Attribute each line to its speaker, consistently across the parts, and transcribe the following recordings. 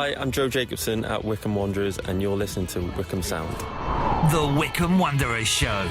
Speaker 1: Hi, I'm Joe Jacobson at Wycombe Wanderers, and you're listening to Wycombe Sound.
Speaker 2: The Wycombe Wanderers Show.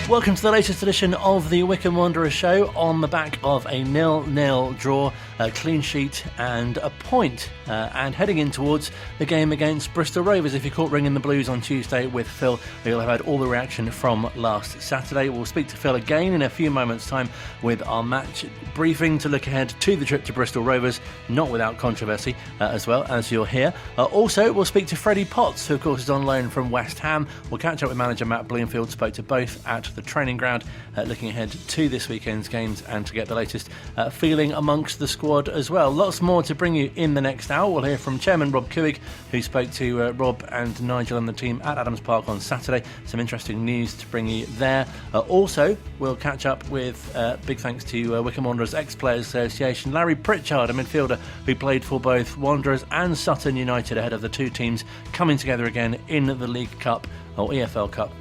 Speaker 3: Welcome to the latest edition of the Wycombe Wanderers Show, on the back of a 0-0 draw, a clean sheet and a point, and heading in towards the game against Bristol Rovers. If you caught Ringing the Blues on Tuesday with Phil, you'll have had all the reaction from last Saturday. We'll speak to Phil again in a few moments' time with our match briefing to look ahead to the trip to Bristol Rovers, not without controversy, as well, as you'll hear. Also, we'll speak to Freddie Potts, who of course is on loan from West Ham. We'll catch up with manager Matt Bloomfield, spoke to both at the training ground, looking ahead to this weekend's games and to get the latest feeling amongst the squad as well. Lots more to bring you in the next hour. We'll hear from Chairman Rob Couhig, who spoke to Rob and Nigel and the team at Adams Park on Saturday. Some interesting news to bring you there. Also, we'll catch up with big thanks to Wycombe Wanderers Ex-Players Association, Larry Pritchard, a midfielder who played for both Wanderers and Sutton United ahead of the two teams coming together again in the League Cup or EFL Cup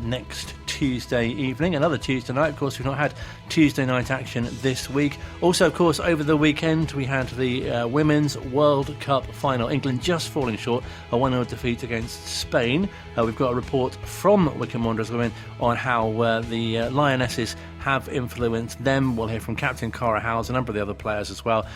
Speaker 3: next Tuesday evening. Another Tuesday night. Of course, we've not had Tuesday night action this week. Also, of course, over the weekend we had the Women's World Cup final. England just falling short, a 1-0 defeat against Spain. We've got a report from Wycombe Wanderers Women on how the Lionesses have influenced them. We'll hear from Captain Cara Howes, a number of the other players as well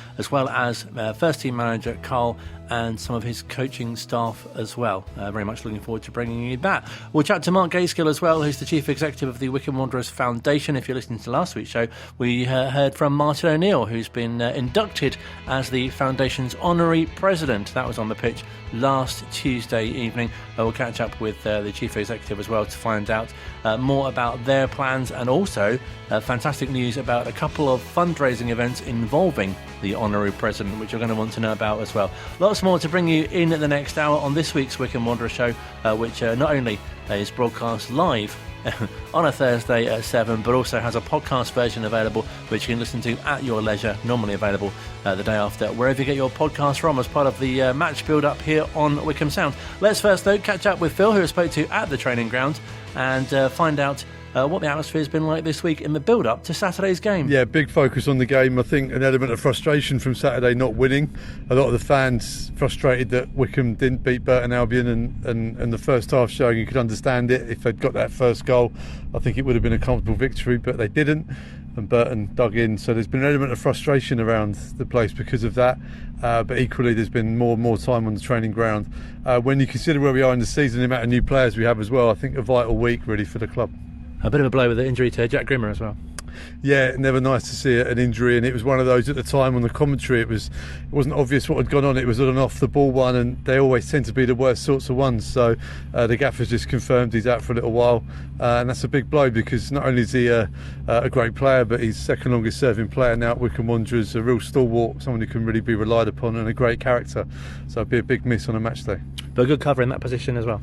Speaker 3: as first team manager Carl and some of his coaching staff as well. Very much looking forward to bringing you that. We'll chat to Mark Gaitskell as well, who's the Chief Executive of the Wycombe Wanderers Foundation. If you're listening to last week's show, we heard from Martin O'Neill, who's been inducted as the Foundation's Honorary President. That was on the pitch last Tuesday evening. We'll catch up with the Chief Executive as well to find out more about their plans, and also fantastic news about a couple of fundraising events involving the Honorary President, which you're going to want to know about as well. Lots more to bring you in the next hour on this week's Wycombe Wanderers Show, which not only is broadcast live on a Thursday at 7, but also has a podcast version available which you can listen to at your leisure, normally available the day after, wherever you get your podcast from, as part of the match build-up here on Wycombe Sound. Let's first, though, catch up with Phil, who I spoke to at the training ground, and find out what the atmosphere has been like this week in the build-up to Saturday's game.
Speaker 4: Yeah, big focus on the game. I think an element of frustration from Saturday not winning. A lot of the fans frustrated that Wycombe didn't beat Burton Albion, and the first half showing you could understand it. If they'd got that first goal, I think it would have been a comfortable victory, but they didn't, and Burton dug in. So there's been an element of frustration around the place because of that, but equally there's been more time on the training ground. When you consider where we are in the season, the amount of new players we have as well, I think a vital week really for the club.
Speaker 3: A bit of a blow with the injury to Jack Grimmer as well.
Speaker 4: Yeah, never nice to see an injury, and it was one of those at the time on the commentary. It wasn't obvious what had gone on. It was an off the ball one, and they always tend to be the worst sorts of ones. So the gaffer's just confirmed he's out for a little while, and that's a big blow, because not only is he a great player, but he's second longest serving player now at Wycombe Wanderers, a real stalwart, someone who can really be relied upon, and a great character. So it'd be a big miss on a match day.
Speaker 3: But a good cover in that position as well.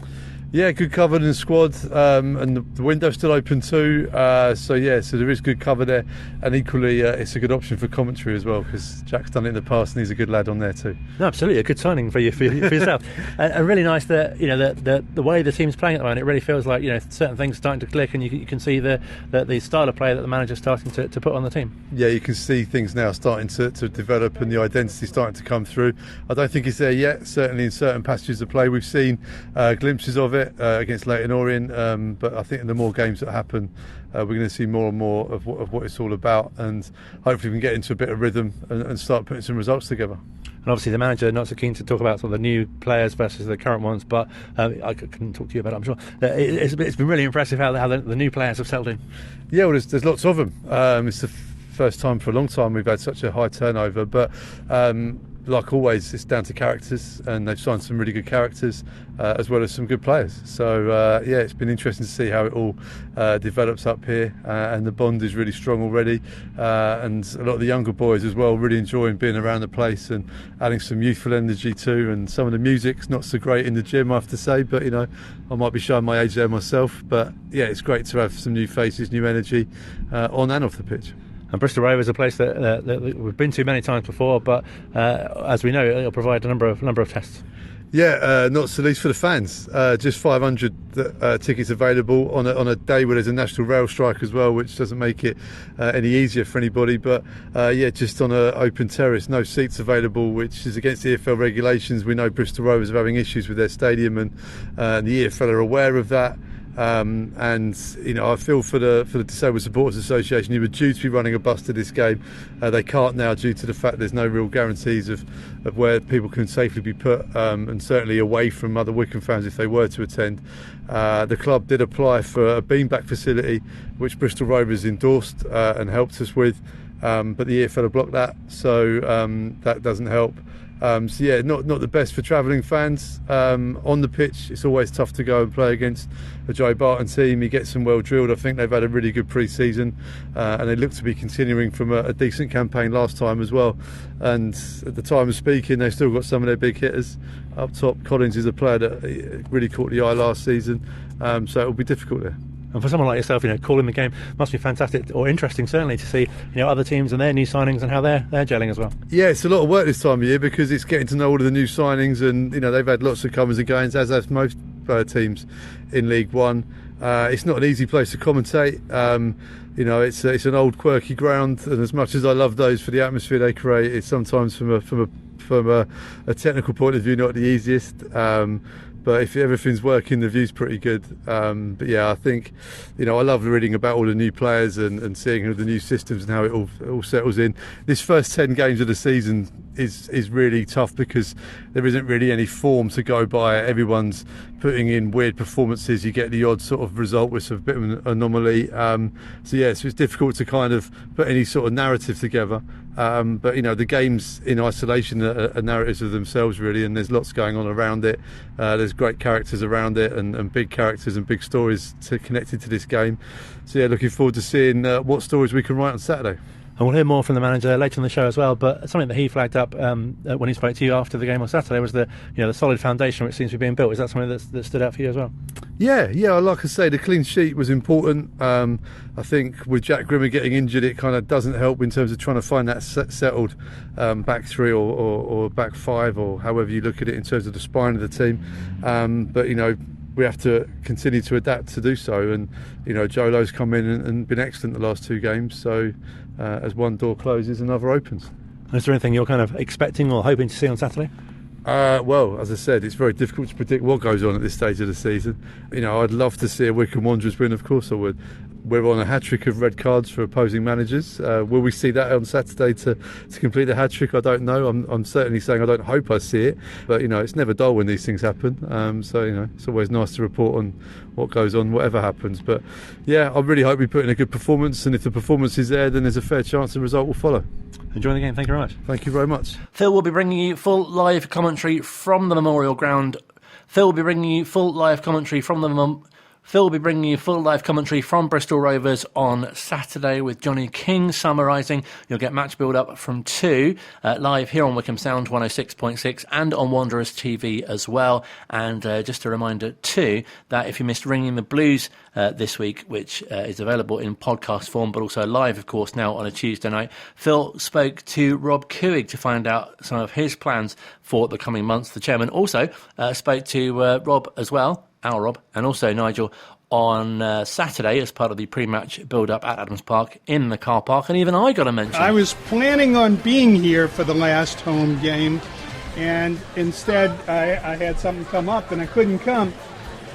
Speaker 4: Yeah, good cover in the squad, and the window's still open too. So there is good cover there, and equally it's a good option for commentary as well, because Jack's done it in the past and he's a good lad on there too.
Speaker 3: No, absolutely, a good signing for yourself. And really nice that the way the team's playing at the moment, it really feels like certain things are starting to click, and you can see the style of play that the manager's starting to put on the team. Yeah,
Speaker 4: you can see things now starting to develop, and the identity starting to come through. I don't think it's there yet. Certainly in certain passages of play we've seen glimpses of it against Leyton Orient, but I think in the more games that happen, we're going to see more and more of what it's all about, and hopefully we can get into a bit of rhythm and start putting some results together.
Speaker 3: And obviously the manager not so keen to talk about some of the new players versus the current ones, but I couldn't talk to you about it, I'm sure. It's been really impressive how the new players have settled in.
Speaker 4: Yeah, well, there's lots of them. It's the first time for a long time we've had such a high turnover, but like always, it's down to characters, and they've signed some really good characters as well as some good players. So it's been interesting to see how it all develops up here, and the bond is really strong already, and a lot of the younger boys as well really enjoying being around the place and adding some youthful energy too. And some of the music's not so great in the gym, I have to say, but I might be showing my age there myself, but yeah, it's great to have some new faces, new energy on and off the pitch.
Speaker 3: And Bristol Rovers is a place that we've been to many times before, but as we know, it'll provide a number of tests.
Speaker 4: Yeah, not so least for the fans. Just 500 tickets available on a day where there's a national rail strike as well, which doesn't make it any easier for anybody. But just on an open terrace, no seats available, which is against the EFL regulations. We know Bristol Rovers are having issues with their stadium, and the EFL are aware of that. And I feel for the Disabled Supporters Association, who were due to be running a bus to this game. They can't now, due to the fact there's no real guarantees of where people can safely be put, and certainly away from other Wycombe fans if they were to attend. The club did apply for a beanbag facility, which Bristol Rovers endorsed and helped us with, but the EFL blocked that, so that doesn't help. Not the best for travelling fans. On the pitch, it's always tough to go and play against a Joe Barton team. He gets them well drilled. I think they've had a really good pre-season, and they look to be continuing from a decent campaign last time as well. And at the time of speaking, they've still got some of their big hitters up top. Collins is a player that really caught the eye last season, so it'll be difficult there.
Speaker 3: And for someone like yourself, calling the game must be fantastic, or interesting certainly, to see other teams and their new signings and how they're gelling as well. Yeah,
Speaker 4: it's a lot of work this time of year because it's getting to know all of the new signings, and they've had lots of comings and goings, as have most teams in League One. It's not an easy place to commentate. It's an old quirky ground, and as much as I love those for the atmosphere they create, it's sometimes from a technical point of view not the easiest. But if everything's working, the view's pretty good. I think, I love reading about all the new players and seeing the new systems and how it all settles in. This first 10 games of the season is really tough because there isn't really any form to go by. Everyone's putting in weird performances. You get the odd sort of result, which is a bit of an anomaly. So it's difficult to kind of put any sort of narrative together. But the games in isolation are narratives of themselves really, and there's lots going on around it. There's great characters around it, and big characters and big stories connected to this game. So looking forward to seeing what stories we can write on Saturday.
Speaker 3: And we'll hear more from the manager later in the show as well. But something that he flagged up when he spoke to you after the game on Saturday was the solid foundation which seems to be being built. Is that something that stood out for you as well? Yeah. Like I say, the clean sheet was important. I think with Jack Grimmer getting injured, it kind of doesn't help in terms of trying to find that settled back three or back five, or however you look at it in terms of the spine of the team. But we have to continue to adapt to do so, and Joe Lowe's come in and been excellent the last two games, so as one door closes, another opens. Is there anything you're kind of expecting or hoping to see on Saturday?
Speaker 4: Well, as I said, it's very difficult to predict what goes on at this stage of the season. I'd love to see a Wycombe Wanderers win, of course I would. We're on a hat-trick of red cards for opposing managers. Will we see that on Saturday to complete a hat-trick? I don't know. I'm certainly saying I don't hope I see it. But, it's never dull when these things happen. It's always nice to report on what goes on, whatever happens. But, I really hope we put in a good performance. And if the performance is there, then there's a fair chance the result will follow.
Speaker 3: Enjoy the game. Thank you very much.
Speaker 4: Thank you very much.
Speaker 3: Phil will be bringing you full live commentary from the Memorial Ground. Phil will be bringing you full live commentary from Bristol Rovers on Saturday with Johnny King summarising. You'll get match build-up from 2 live here on Wycombe Sound 106.6 and on Wanderers TV as well. And just a reminder too that if you missed Ringing the Blues this week, which is available in podcast form but also live of course now on a Tuesday night, Phil spoke to Rob Couhig to find out some of his plans for the coming months. The chairman also spoke to Rob as well, our Rob, and also Nigel on Saturday as part of the pre-match build-up at Adams Park in the car park, and even I got a mention.
Speaker 5: I was planning on being here for the last home game, and instead I had something come up and I couldn't come,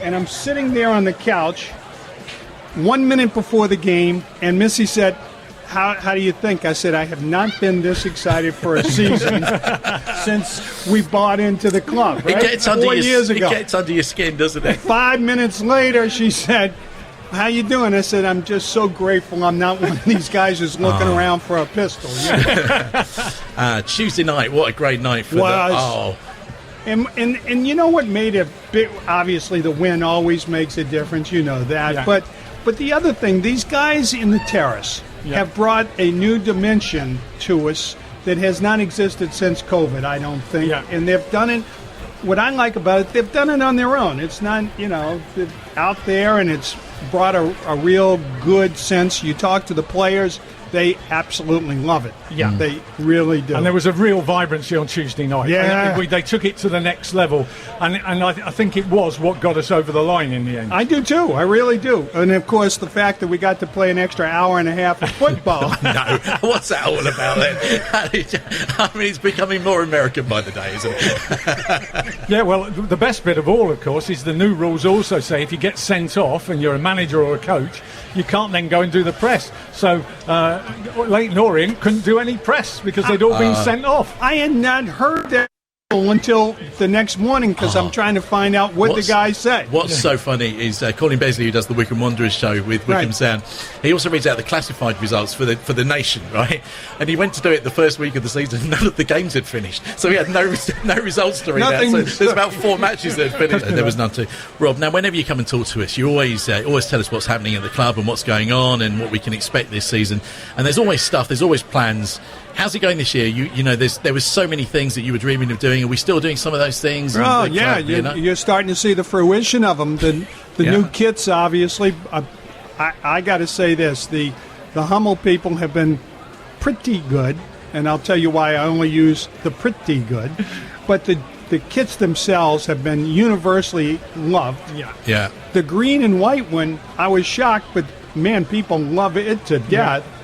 Speaker 5: and I'm sitting there on the couch 1 minute before the game, and Missy said, How do you think? I said, I have not been this excited for a season since we bought into the club, right?
Speaker 6: It gets
Speaker 5: 4 years ago.
Speaker 6: It gets under your skin, doesn't it?
Speaker 5: 5 minutes later, she said, how you doing? I said, I'm just so grateful I'm not one of these guys who's looking around for a pistol.
Speaker 6: Tuesday night, what a great night for that.
Speaker 5: And you know what made it big? Obviously, the win always makes a difference. You know that. Yeah. But the other thing, these guys in the terrace have brought a new dimension to us that has not existed since COVID, I don't think. Yeah. And they've done it, what I like about it, they've done it on their own. It's not, out there, and it's brought a real good sense. You talk to the players, they absolutely love it.
Speaker 7: Yeah.
Speaker 5: They really do.
Speaker 7: And there was a real vibrancy on Tuesday night.
Speaker 5: Yeah.
Speaker 7: They took it to the next level. And I think it was what got us over the line in the end.
Speaker 5: I do too. I really do. And of course, the fact that we got to play an extra hour and a half of football.
Speaker 6: No, what's that all about then? I mean, it's becoming more American by the day, isn't it?
Speaker 7: Yeah, well, the best bit of all, of course, is the new rules also say if you get sent off and you're a manager or a coach, you can't then go and do the press. So Leighton Orient couldn't do any press because they'd all been sent off.
Speaker 5: I had not heard that until the next morning because I'm trying to find out what the guy said.
Speaker 6: What's so funny is Colin Besley, who does the Wycombe Wanderers show with Wycombe Sound, he also reads out the classified results for the nation, right? And he went to do it the first week of the season. None of the games had finished, so he had no results to read out. So there's about 4 matches that had finished, and there was none to. Rob, now whenever you come and talk to us, you always tell us what's happening at the club and what's going on and what we can expect this season. And there's always stuff, there's always plans. How's it going this year? You know, there was so many things that you were dreaming of doing. Are we still doing some of those things?
Speaker 5: Oh, yeah. You're starting to see the fruition of them. The new kits, obviously. I got to say this. The Hummel people have been pretty good, and I'll tell you why I only use the pretty good. But the kits themselves have been universally loved.
Speaker 6: Yeah.
Speaker 5: The green and white one, I was shocked, but, man, people love it to death. Yeah.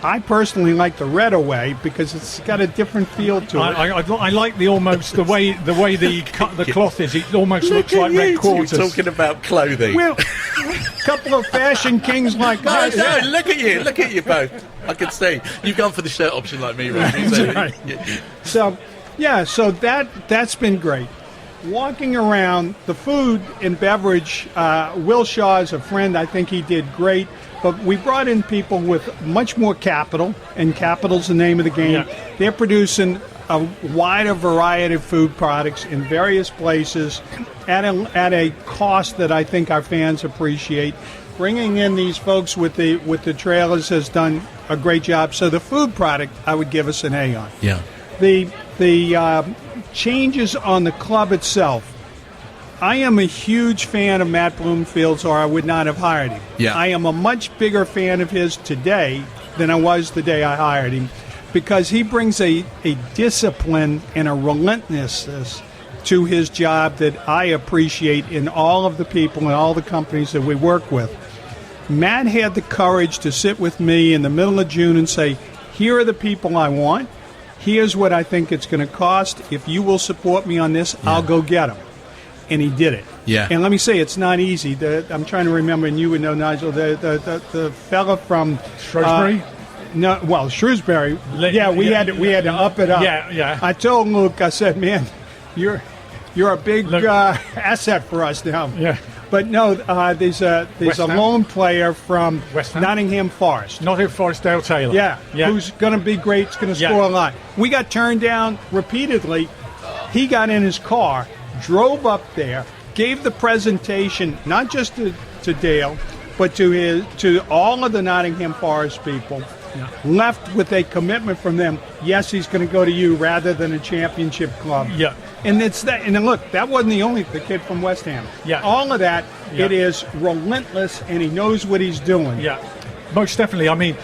Speaker 5: I personally like the red away because it's got a different feel to it.
Speaker 7: I like the way the cloth is. It almost looks like red quarters.
Speaker 6: You're talking about clothing.
Speaker 5: Well, a couple of fashion kings like us.
Speaker 6: No, look at you both. I can see you've gone for the shirt option like me, Rob.
Speaker 5: So that's been great. Walking around, the food and beverage, Will Shaw is a friend. I think he did great. But we brought in people with much more capital, and capital's the name of the game. Yeah. They're producing a wider variety of food products in various places at a cost that I think our fans appreciate. Bringing in these folks with the trailers has done a great job. So the food product, I would give us an A on.
Speaker 6: Yeah.
Speaker 5: The changes on the club itself. I am a huge fan of Matt Bloomfield's, or I would not have hired him.
Speaker 6: Yeah.
Speaker 5: I am a much bigger fan of his today than I was the day I hired him because he brings a discipline and a relentlessness to his job that I appreciate in all of the people and all the companies that we work with. Matt had the courage to sit with me in the middle of June and say, here are the people I want. Here's what I think it's going to cost. If you will support me on this, I'll go get them. And he did it.
Speaker 6: Yeah.
Speaker 5: And let me say, it's not easy. I'm trying to remember, and you would know, Nigel, the fella from
Speaker 7: Shrewsbury.
Speaker 5: Shrewsbury. Yeah, we had to up it up.
Speaker 7: Yeah.
Speaker 5: I told Luke, I said, man, you're a big asset for us now.
Speaker 7: Yeah.
Speaker 5: But no, there's a lone player from
Speaker 7: Nottingham
Speaker 5: Forest.
Speaker 7: Nottingham Forest, Dale Taylor.
Speaker 5: Yeah. Who's going to be great. He's going to score a lot. We got turned down repeatedly. He got in his car, drove up there, gave the presentation not just to Dale, but to all of the Nottingham Forest people. Yeah. Left with a commitment from them. Yes, he's going to go to you rather than a championship club.
Speaker 7: Yeah.
Speaker 5: And it's that. And look, that wasn't the kid from West Ham.
Speaker 7: Yeah.
Speaker 5: All of that. Yeah. It is relentless, and he knows what he's doing.
Speaker 7: Yeah. Most definitely. I mean,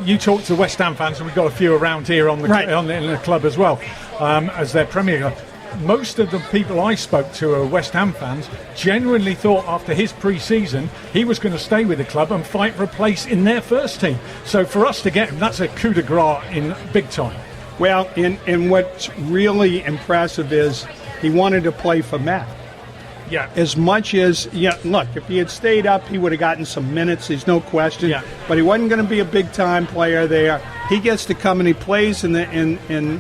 Speaker 7: you talk to West Ham fans, and we've got a few around here in the club as well, as their Premier. Most of the people I spoke to are West Ham fans, genuinely thought after his pre-season he was going to stay with the club and fight for a place in their first team. So for us to get him, that's a coup de grace in big time.
Speaker 5: Well, and what's really impressive is he wanted to play for Matt.
Speaker 7: Yeah.
Speaker 5: As much as, look, if he had stayed up, he would have gotten some minutes, there's no question.
Speaker 7: Yeah.
Speaker 5: But he wasn't going to be a big-time player there. He gets to come and he plays in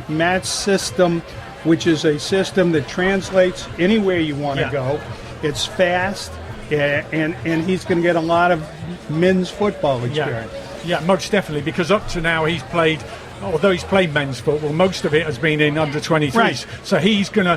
Speaker 5: Matt's system, which is a system that translates anywhere you want to go. It's fast, and he's going to get a lot of men's football experience.
Speaker 7: Yeah, most definitely, because up to now he's played, although he's played men's football, most of it has been in under-23s.
Speaker 5: Right.
Speaker 7: So he's going to,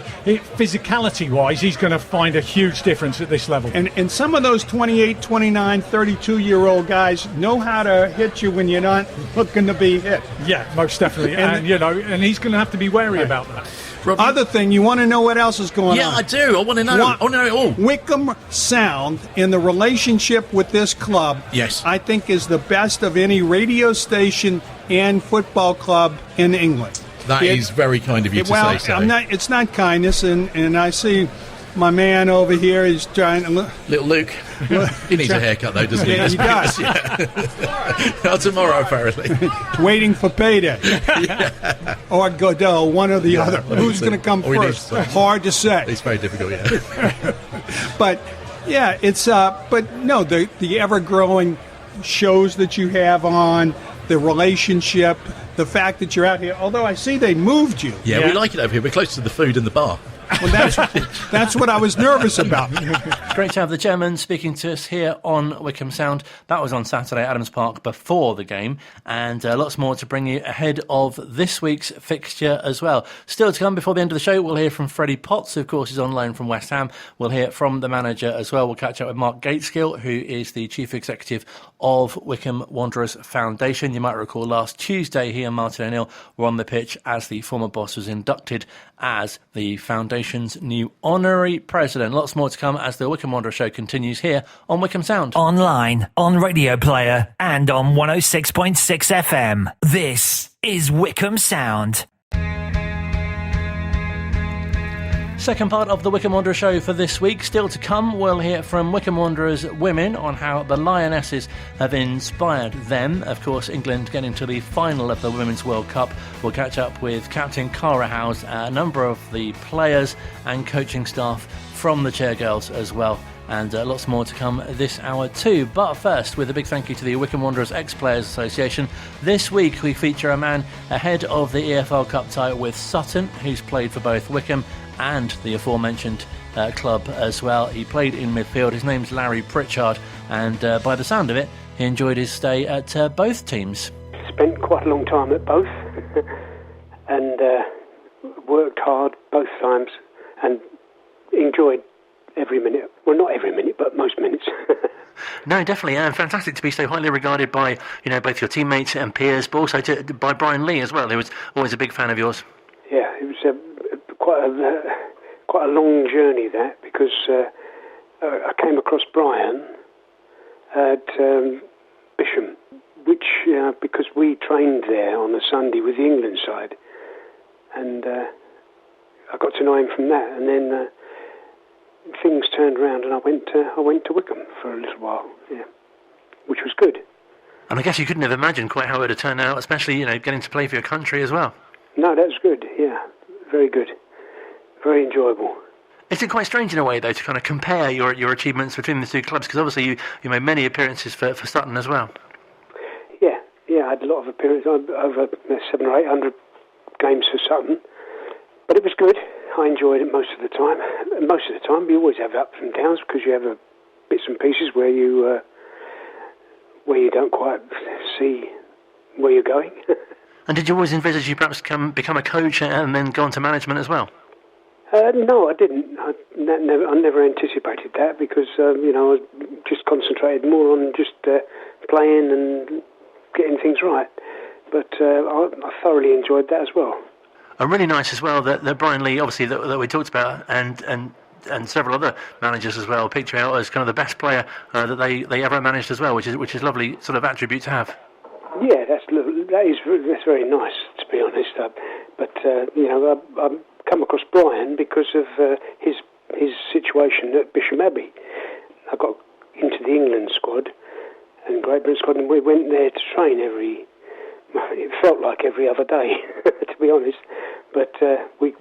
Speaker 7: physicality-wise, he's going to find a huge difference at this level.
Speaker 5: And some of those 28, 29, 32-year-old guys know how to hit you when you're not looking to be hit.
Speaker 7: Yeah, most definitely. And he's going to have to be wary about that.
Speaker 6: Robbie?
Speaker 5: Other thing, you want to know what else is going on?
Speaker 6: Yeah, I do. I want to know. I want to know it all.
Speaker 5: Wycombe Sound, in the relationship with this club,
Speaker 6: Yes.
Speaker 5: I think is the best of any radio station and football club in England.
Speaker 6: That is very kind of you to say so.
Speaker 5: It's not kindness, and I see my man over here is trying to...
Speaker 6: Little Luke. He needs a haircut, though, doesn't he?
Speaker 5: Yeah, he does.
Speaker 6: Not tomorrow, apparently.
Speaker 5: Waiting for payday. Or Godot, one or the other. Who's going to come first? Hard to say.
Speaker 6: It's very difficult, yeah.
Speaker 5: But, yeah, it's... but, no, the ever-growing shows that you have on, the relationship, the fact that you're out here. Although I see they moved you.
Speaker 6: Yeah, we like it over here. We're close to the food and the bar.
Speaker 5: Well, that's what I was nervous about.
Speaker 3: Great to have the chairman speaking to us here on Wycombe Sound. That was on Saturday at Adams Park before the game, and lots more to bring you ahead of this week's fixture as well. Still to come before the end of the show, we'll hear from Freddie Potts, who of course is on loan from West Ham. We'll hear from the manager as well. We'll catch up with Mark Gaitskell, who is the chief executive of Wycombe Wanderers Foundation. You might recall last Tuesday he and Martin O'Neill were on the pitch as the former boss was inducted as the foundation's new honorary president. Lots more to come as the Wycombe Wanderers show continues here on Wycombe Sound.
Speaker 2: Online, on Radio Player, and on 106.6 FM. This is Wycombe Sound.
Speaker 3: Second part of the Wycombe Wanderers show for this week. Still to come, we'll hear from Wycombe Wanderers Women on how the Lionesses have inspired them. Of course, England getting to the final of the Women's World Cup. We'll catch up with Captain Cara Howes, a number of the players and coaching staff from the Chairgirls as well. And lots more to come this hour too. But first, with a big thank you to the Wycombe Wanderers Ex-Players Association. This week we feature a man ahead of the EFL Cup tie with Sutton, who's played for both Wycombe and the aforementioned club as well. He played in midfield. His name's Larry Pritchard, and by the sound of it, he enjoyed his stay at both teams.
Speaker 8: Spent quite a long time at both and worked hard both times and enjoyed every minute. Well, not every minute, but most minutes.
Speaker 3: No, definitely. Fantastic to be so highly regarded by both your teammates and peers, but also by Brian Lee as well, who was always a big fan of yours.
Speaker 8: Yeah, it was quite a long journey, that, because I came across Brian at Bisham, which because we trained there on a Sunday with the England side, and I got to know him from that, and then things turned around, and I went to Wycombe for a little while, yeah, which was good.
Speaker 3: And I guess you couldn't have imagined quite how it would have turned out, especially getting to play for your country as well. No,
Speaker 8: that was good. Yeah, very good. Very enjoyable.
Speaker 3: Is it quite strange in a way, though, to kind of compare your achievements between the two clubs? Because obviously you made many appearances for Sutton as well.
Speaker 8: Yeah, I had a lot of appearances, over 700 or 800 games for Sutton. But it was good. I enjoyed it most of the time. Most of the time, you always have ups and downs because you have bits and pieces where you don't quite see where you're going.
Speaker 3: And did you always envisage you perhaps become a coach and then go on to management as well?
Speaker 8: No, I didn't. I never anticipated that because I was just concentrated more on just playing and getting things right. But I thoroughly enjoyed that as well.
Speaker 3: And really nice as well that Brian Lee, obviously that we talked about, and several other managers as well, picked you out as kind of the best player that they ever managed as well, which is lovely sort of attribute to have.
Speaker 8: Yeah, that's very nice, to be honest. I've come across Brian because of his situation at Bisham Abbey. I got into the England squad and Great Britain squad, and we went there to train it felt like every other day, to be honest. But we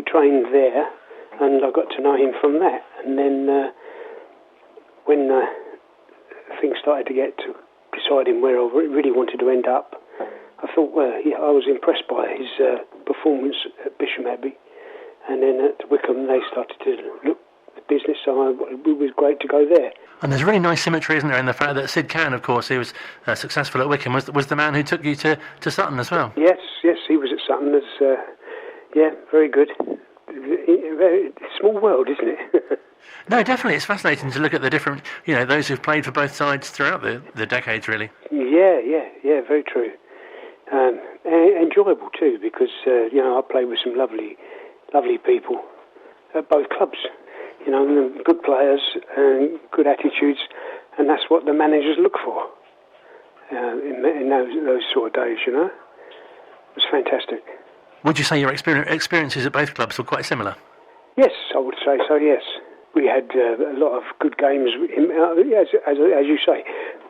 Speaker 8: trained there, and I got to know him from that. And then when things started to get to deciding where I really wanted to end up, I thought, I was impressed by his performance at Bisham Abbey, and then at Wycombe they started to look at the business, so it was great to go there. And
Speaker 3: there's a really nice symmetry, isn't there, in the fact that Sid Can, of course, who was successful at Wycombe, was the man who took you to Sutton as well.
Speaker 8: Yes, he was at Sutton as, very good. Very small world, isn't it?
Speaker 3: No, definitely. It's fascinating to look at the different, those who've played for both sides throughout the decades, really.
Speaker 8: Yeah, very true. Enjoyable too, because I played with some lovely lovely people at both clubs. You know, and good players and good attitudes, and that's what the managers look for in those sort of days, you know. It was fantastic.
Speaker 3: Would you say your experiences at both clubs were quite similar?
Speaker 8: Yes, I would say so, yes. We had a lot of good games, as you say,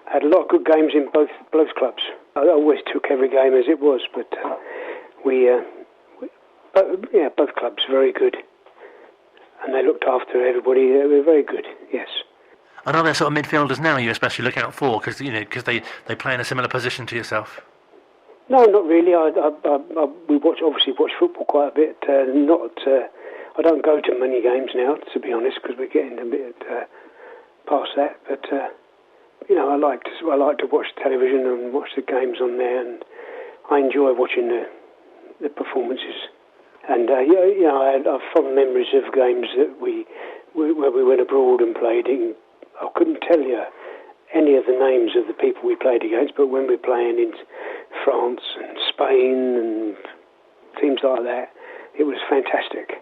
Speaker 8: had a lot of good games in both clubs. I always took every game as it was, but both clubs very good. And they looked after everybody. They were very good, yes.
Speaker 3: And are there sort of midfielders now you especially look out for because they play in a similar position to yourself?
Speaker 8: No, not really. We obviously watch football quite a bit. I don't go to many games now, to be honest, because we're getting a bit past that. But I like to watch television and watch the games on there, and I enjoy watching the performances. And I have fond memories of games that where we went abroad and played. I couldn't tell you any of the names of the people we played against, but when we were playing in France and Spain and teams like that, it was fantastic.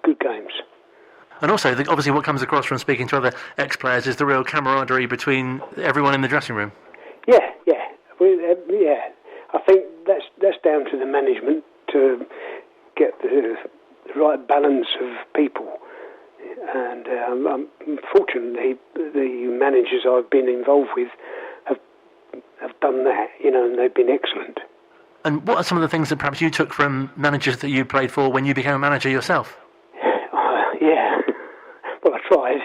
Speaker 8: Good games.
Speaker 3: And also, obviously, what comes across from speaking to other ex-players is the real camaraderie between everyone in the dressing room. Yeah.
Speaker 8: I think that's down to the management to get the right balance of people. And unfortunately, the managers I've been involved with have done that, and they've been excellent.
Speaker 3: And what are some of the things that perhaps you took from managers that you played for when you became a manager yourself?
Speaker 8: Well, I tried.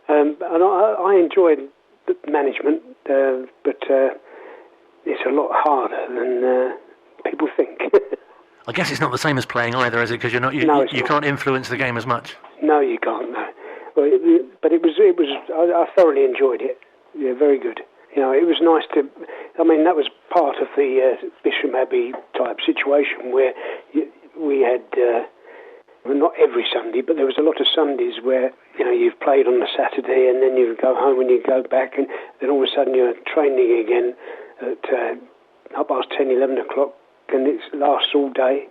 Speaker 8: And I enjoyed the management, but it's a lot harder than people think.
Speaker 3: I guess it's not the same as playing either, is it? Because you can't influence the game as much.
Speaker 8: No, you can't. No. But it was. I thoroughly enjoyed it. Yeah, very good. It was nice to. I mean, that was part of the Bisham Abbey type situation where we had. Well, not every Sunday, but there was a lot of Sundays where you've played on the Saturday and then you go home and you go back, and then all of a sudden you're training again at 10:30, 11 o'clock, and it lasts all day,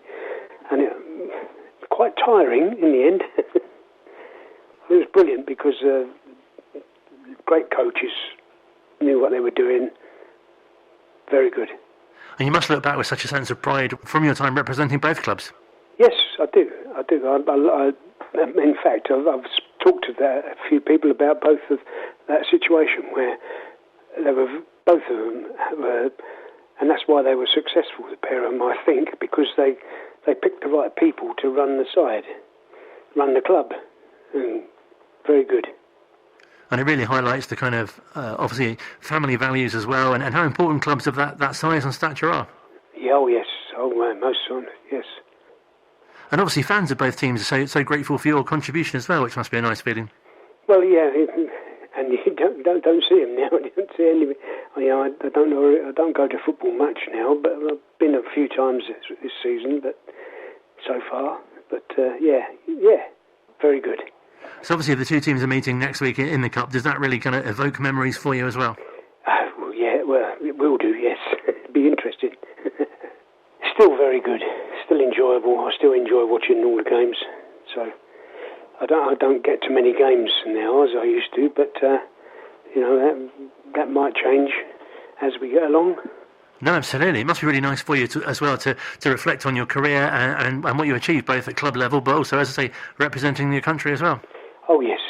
Speaker 8: and it's quite tiring in the end. It was brilliant because great coaches knew what they were doing. Very good. And
Speaker 3: you must look back with such a sense of pride from your time representing both clubs.
Speaker 8: Yes, I do. In fact, I've talked to a few people about both of that situation where they were both of them were, and that's why they were successful, the pair of them, I think, because they picked the right people to run the side, run the club. Very good.
Speaker 3: And it really highlights the kind of, obviously, family values as well, and how important clubs of that size and stature are.
Speaker 8: Yeah, oh yes, most on, yes.
Speaker 3: And obviously fans of both teams are so grateful for your contribution as well, which must be a nice feeling.
Speaker 8: Well, yeah, and you don't see them now. You don't see any. I don't know. I don't go to football much now, but I've been a few times this season. But so far, yeah, very good.
Speaker 3: So obviously, if the two teams are meeting next week in the cup, does that really kind of evoke memories for you as well?
Speaker 8: Well, it will do. Yes, it'd be interesting. Still very good. Still enjoyable. I still enjoy watching all the games. So I don't get to many games now as I used to, but that might change as we get along.
Speaker 3: No, absolutely. It must be really nice for you as well to reflect on your career and what you achieved both at club level, but also, as I say, representing your country as well. Oh
Speaker 8: yes,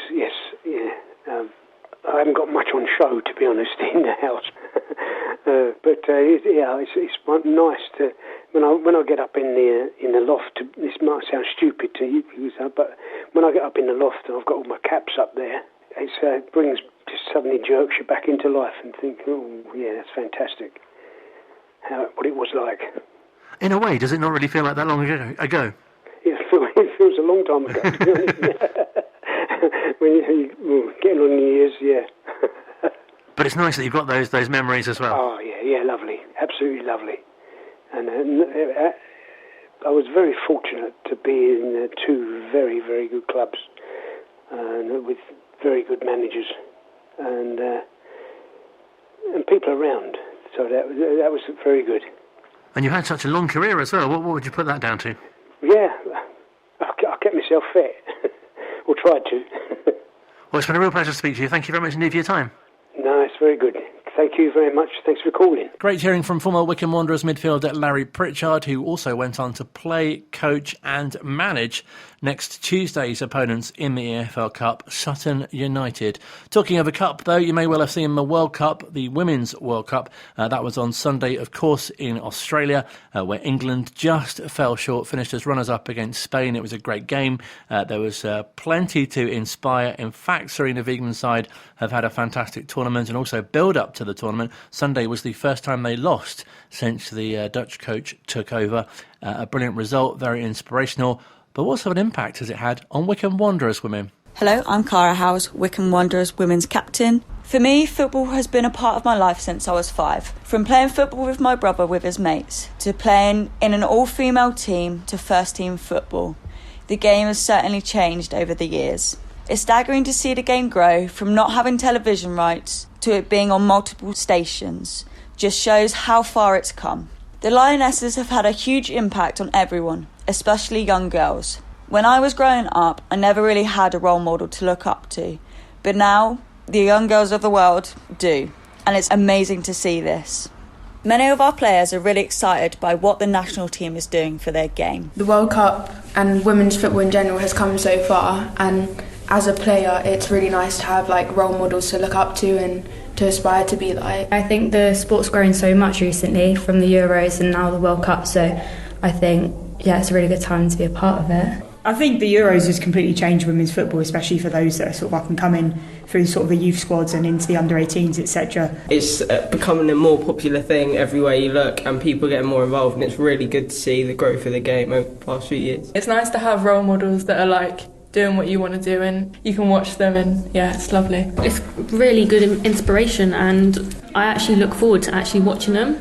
Speaker 8: yeah. I haven't got much on show, to be honest, in the house. It's nice to when I get up in the loft. This might sound stupid to you, but when I get up in the loft and I've got all my caps up there, it brings just suddenly jerks you back into life and think, oh yeah, that's fantastic. What it was like.
Speaker 3: In a way, does it not really feel like that long ago?
Speaker 8: It feels a long time ago, to be honest. When you're getting on in the years, yeah.
Speaker 3: But it's nice that you've got those memories as well.
Speaker 8: Oh, yeah, lovely. Absolutely lovely. And I was very fortunate to be in two very, very good clubs with very good managers and people around. So that was very good.
Speaker 3: And you had such a long career as well. What would you put that down to?
Speaker 8: Yeah, I kept myself fit, or tried to.
Speaker 3: Well, it's been a real pleasure to speak to you. Thank you very much indeed for your time.
Speaker 8: No, it's very good. Thank you very much. Thanks for calling.
Speaker 3: Great hearing from former Wycombe Wanderers midfielder Larry Pritchard, who also went on to play, coach and manage next Tuesday's opponents in the EFL Cup, Sutton United. Talking of a cup, though, you may well have seen the World Cup, the Women's World Cup. That was on Sunday, of course, in Australia, where England just fell short, finished as runners-up against Spain. It was a great game. There was plenty to inspire. In fact, Serena Wiegmann's side have had a fantastic tournament and also build up to the tournament. Sunday was the first time they lost since the Dutch coach took over. A brilliant result, very inspirational. But what sort of impact has it had on Wycombe Wanderers Women?
Speaker 9: Hello, I'm Cara Howes, Wycombe Wanderers Women's captain. For me, football has been a part of my life since I was 5. From playing football with my brother with his mates, to playing in an all-female team, to first-team football. The game has certainly changed over the years. It's staggering to see the game grow from not having television rights to it being on multiple stations. Just shows how far it's come. The Lionesses have had a huge impact on everyone, especially young girls. When I was growing up, I never really had a role model to look up to. But now, the young girls of the world do. And it's amazing to see this. Many of our players are really excited by what the national team is doing for their game.
Speaker 10: The World Cup and women's football in general has come so far, and as a player, it's really nice to have role models to look up to and to aspire to be like.
Speaker 11: I think the sport's grown so much recently from the Euros and now the World Cup, so I think, it's a really good time to be a part of it.
Speaker 12: I think the Euros has completely changed women's football, especially for those that are sort of up and coming through sort of the youth squads and into the under-18s, etc.
Speaker 13: It's becoming a more popular thing everywhere you look, and people getting more involved, and it's really good to see the growth of the game over the past few years.
Speaker 14: It's nice to have role models that are doing what you want to do, and you can watch them, and it's lovely.
Speaker 11: It's really good inspiration, and I actually look forward to actually watching them,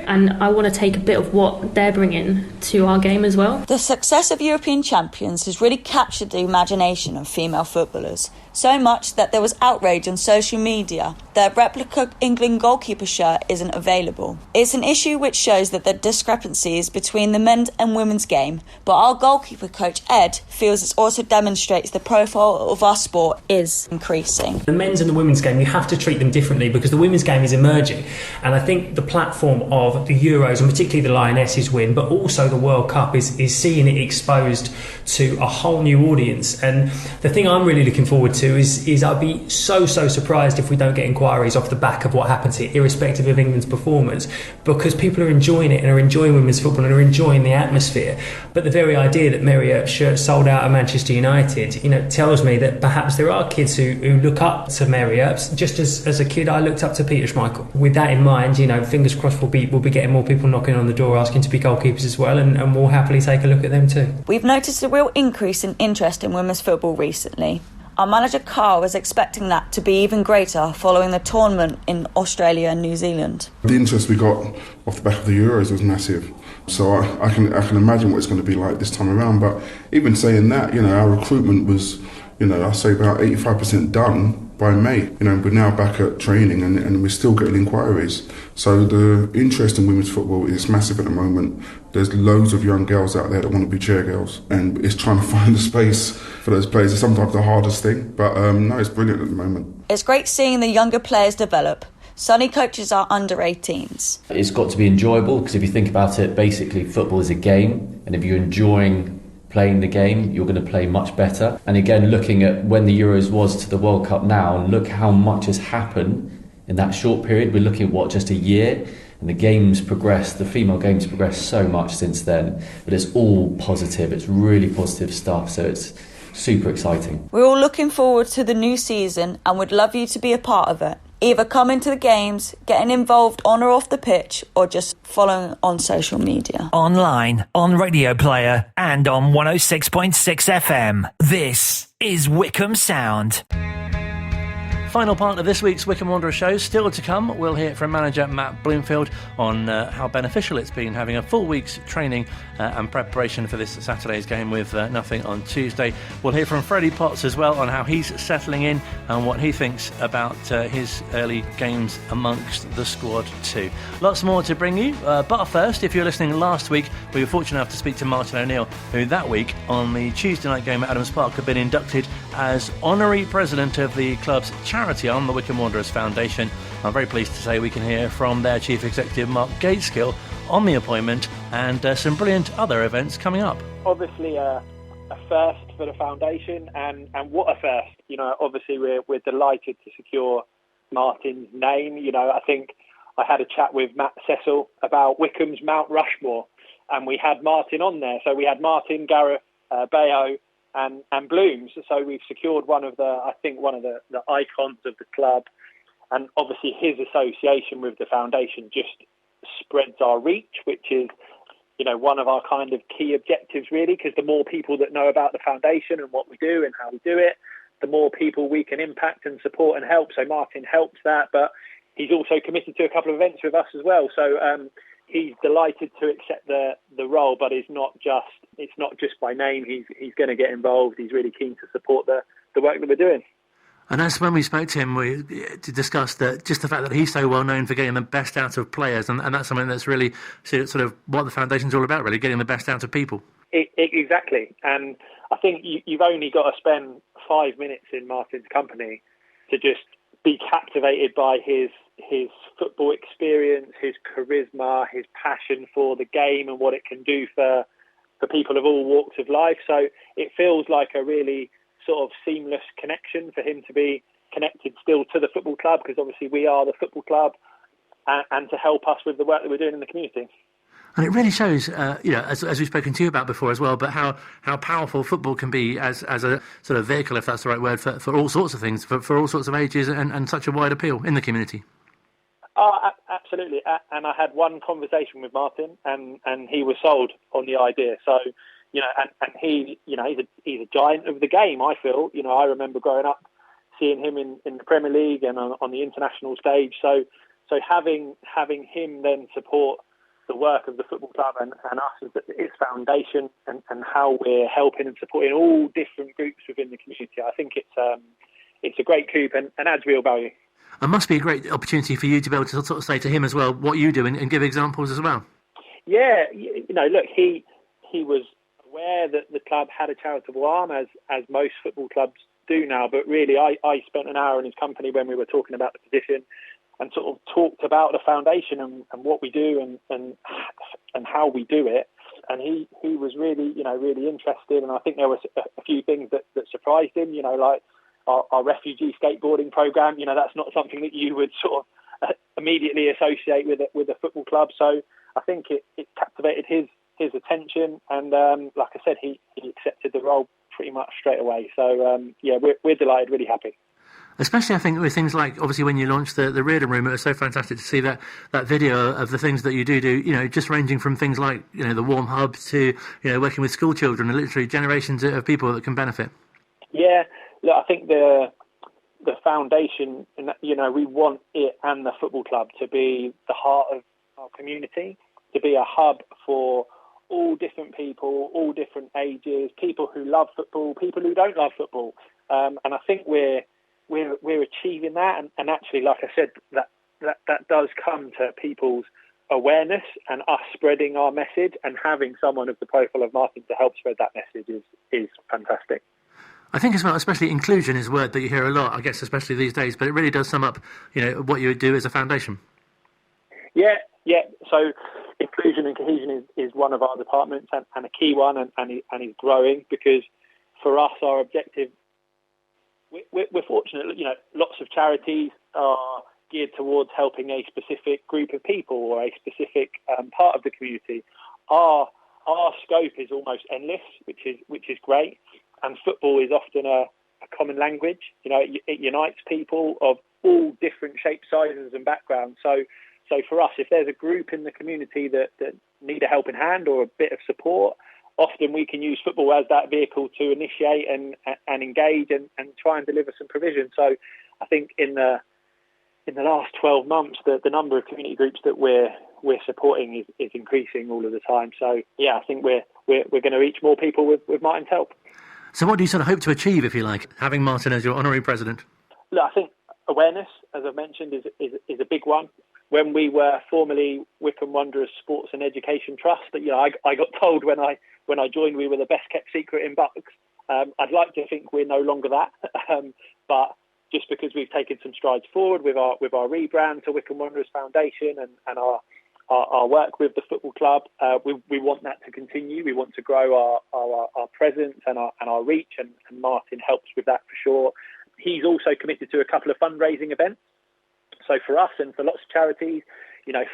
Speaker 11: and I want to take a bit of what they're bringing to our game as well.
Speaker 9: The success of European champions has really captured the imagination of female footballers, so much that there was outrage on social media that replica England goalkeeper shirt isn't available. It's an issue which shows that there are discrepancies between the men's and women's game, but our goalkeeper coach Ed feels it also demonstrates the profile of our sport is increasing.
Speaker 15: The men's and the women's game, you have to treat them differently because the women's game is emerging, and I think the platform of the Euros and particularly the Lionesses win, but also the World Cup is seeing it exposed to a whole new audience. And the thing I'm really looking forward to is I'd be so surprised if we don't get inquiries off the back of what happens here, irrespective of England's performance, because people are enjoying it and are enjoying women's football and are enjoying the atmosphere. But the very idea that Marriott shirts sold out at Manchester United, tells me that perhaps there are kids who look up to Marriott. Just as a kid, I looked up to Peter Schmeichel. With that in mind, fingers crossed we'll be getting more people knocking on the door asking to be goalkeepers as well, and we'll happily take a look at them too.
Speaker 9: We've noticed a real increase in interest in women's football recently. Our manager Carl was expecting that to be even greater following the tournament in Australia and New Zealand.
Speaker 16: The interest we got off the back of the Euros was massive, so I can imagine what it's going to be like this time around. But even saying that, our recruitment was, I say about 85% done by May. We're now back at training and we're still getting inquiries. So the interest in women's football is massive at the moment. There's loads of young girls out there that want to be chair girls, and it's trying to find the space for those players is sometimes the hardest thing. But no, it's brilliant at the moment.
Speaker 9: It's great seeing the younger players develop. Sonny coaches our under-18s.
Speaker 17: It's got to be enjoyable, because if you think about it, basically football is a game, and if you're enjoying playing the game, you're going to play much better. And again, looking at when the Euros was to the World Cup now, and look how much has happened in that short period. We're looking at just a year, and the games progressed, the female games progressed so much since then. But it's all positive, it's really positive stuff, so it's super exciting.
Speaker 9: We're all looking forward to the new season and would love you to be a part of it. Either coming to the games, getting involved on or off the pitch, or just following on social media.
Speaker 2: Online, on Radio Player, and on 106.6 FM. This is Wycombe Sound.
Speaker 3: Final part of this week's Wycombe Wanderers show still to come. We'll hear from manager Matt Bloomfield on how beneficial it's been having a full week's training and preparation for this Saturday's game with nothing on Tuesday. We'll hear from Freddie Potts as well on how he's settling in and what he thinks about his early games amongst the squad too. Lots more to bring you, but first, if you're listening last week, we were fortunate enough to speak to Martin O'Neill, who that week on the Tuesday night game at Adams Park had been inducted as Honorary President of the club's charity arm, the Wycombe Wanderers Foundation. I'm very pleased to say we can hear from their Chief Executive, Mark Gaitskell, on the appointment and some brilliant other events coming up.
Speaker 18: Obviously a first for the foundation, and what a first. You know, obviously we're delighted to secure Martin's name. You know, I think I had a chat with Matt Cecil about Wycombe's Mount Rushmore, and we had Martin on there. So we had Martin, Gareth, Bayo and Blooms. So we've secured one of the icons of the club. And obviously his association with the foundation just spreads our reach, which is, you know, one of our kind of key objectives really, because the more people that know about the foundation and what we do and how we do it, the more people we can impact and support and help. So Martin helps that, but he's also committed to a couple of events with us as well. So he's delighted to accept the role, but it's not just by name. He's going to get involved. He's really keen to support the work that we're doing.
Speaker 3: And that's when we spoke to him to discuss just the fact that he's so well known for getting the best out of players, and that's something that's really sort of what the foundation's all about, really, getting the best out of people.
Speaker 18: Exactly. And I think you've only got to spend 5 minutes in Martin's company to just be captivated by his football experience, his charisma, his passion for the game and what it can do for people of all walks of life. So it feels like a really sort of seamless connection for him to be connected still to the football club, because obviously we are the football club, and to help us with the work that we're doing in the community.
Speaker 3: And it really shows, as we've spoken to you about before as well, but how powerful football can be as a sort of vehicle, if that's the right word, for all sorts of things, for all sorts of ages and such a wide appeal in the community.
Speaker 18: Oh, absolutely. And I had one conversation with Martin, and he was sold on the idea. So, you know, and he, you know, he's a giant of the game, I feel. You know, I remember growing up seeing him in the Premier League and on the international stage. So having him then support the work of the football club and us as its foundation and how we're helping and supporting all different groups within the community, I think it's a great coup and adds real value.
Speaker 3: It must be a great opportunity for you to be able to sort of say to him as well what you do and give examples as well.
Speaker 18: Yeah, you know, look, he was aware that the club had a charitable arm, as most football clubs do now, but really I spent an hour in his company when we were talking about the position and sort of talked about the foundation and what we do and how we do it. And he was really, you know, really interested. And I think there was a few things that surprised him, you know, like our refugee skateboarding program. You know, that's not something that you would sort of immediately associate with a football club. So I think it captivated his attention. And like I said, he accepted the role pretty much straight away. So yeah, we're delighted, really happy.
Speaker 3: Especially, I think, with things like, obviously, when you launched the Reardon Room, it was so fantastic to see that video of the things that you do, you know, just ranging from things like, you know, the warm hub to, you know, working with school children and literally generations of people that can benefit.
Speaker 18: Yeah, look, I think the foundation, you know, we want it and the football club to be the heart of our community, to be a hub for all different people, all different ages, people who love football, people who don't love football. And I think we're achieving that, and actually, like I said, that does come to people's awareness and us spreading our message, and having someone of the profile of Martin to help spread that message is fantastic.
Speaker 3: I think as well, especially inclusion is a word that you hear a lot, I guess, especially these days, but it really does sum up, you know, what you would do as a foundation. Yeah.
Speaker 18: So inclusion and cohesion is one of our departments, and a key one, and is growing, because for us, our objective, we're fortunate, you know, lots of charities are geared towards helping a specific group of people or a specific part of the community. Our scope is almost endless, which is great, and football is often a common language. You know, it unites people of all different shapes, sizes, and backgrounds. So for us, if there's a group in the community that need a helping hand or a bit of support, often we can use football as that vehicle to initiate and engage and try and deliver some provision. So I think in the last 12 months, the number of community groups that we're supporting is increasing all of the time. So yeah, I think we're going to reach more people with Martin's help.
Speaker 3: So what do you sort of hope to achieve, if you like, having Martin as your honorary president?
Speaker 18: Look, I think awareness, as I've mentioned, is a big one. When we were formerly Wycombe Wanderers Sports and Education Trust, that I got told when I joined we were the best kept secret in Bucks. I'd like to think we're no longer that, but just because we've taken some strides forward with our rebrand to Wycombe Wanderers Foundation and our work with the football club, we want that to continue. We want to grow our presence and our reach, and Martin helps with that for sure. He's also committed to a couple of fundraising events. So for us and for lots of charities,